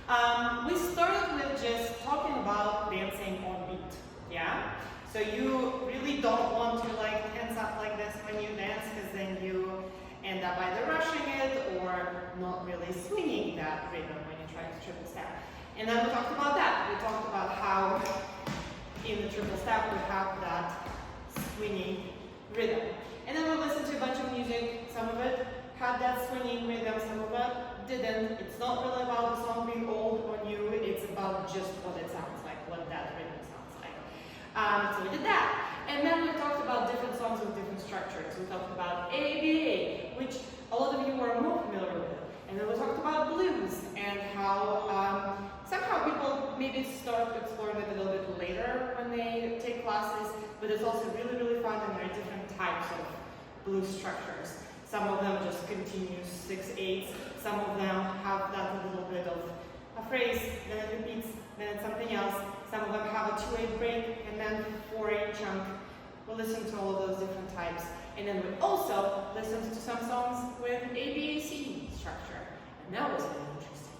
We started with just talking about dancing on beat, yeah? So you really don't want to like tense up like this when you dance, because then you end up either rushing it or not really swinging that rhythm when you try to triple step. And then we talked about that. We talked about how in the triple step we have that swinging rhythm. And then we listened to a bunch of music. Some of it had that swinging rhythm, some of it didn't. It's not really about the song being old on you, it's about just what it sounds like, what that rhythm sounds like. So we did that. And then we talked about different songs with different structures. We talked about ABA, which a lot of you are more familiar with. And then we talked about blues and how somehow people maybe start exploring it a little bit later when they take classes, but it's also really, really fun, and there are different types of blues structures. Some of them just continue 6/8. Some of them have that little bit of a phrase, then it repeats, then it's something else. Some of them have a 2/8 break, and then 4/8 chunk. We'll listen to all of those different types. And then we also listened to some songs with ABAC structure. And that was really interesting.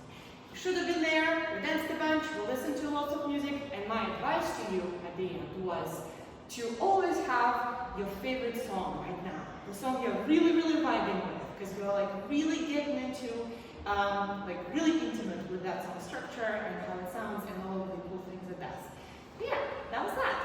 You should have been there, we danced a bunch, we listened to lots of music, and my advice to you at the end was to always have your favorite song right now. The song you're really, really vibing with, because you're like really getting into, like really intimate with that song structure and how it sounds and all of the cool things it does. But yeah, that was that.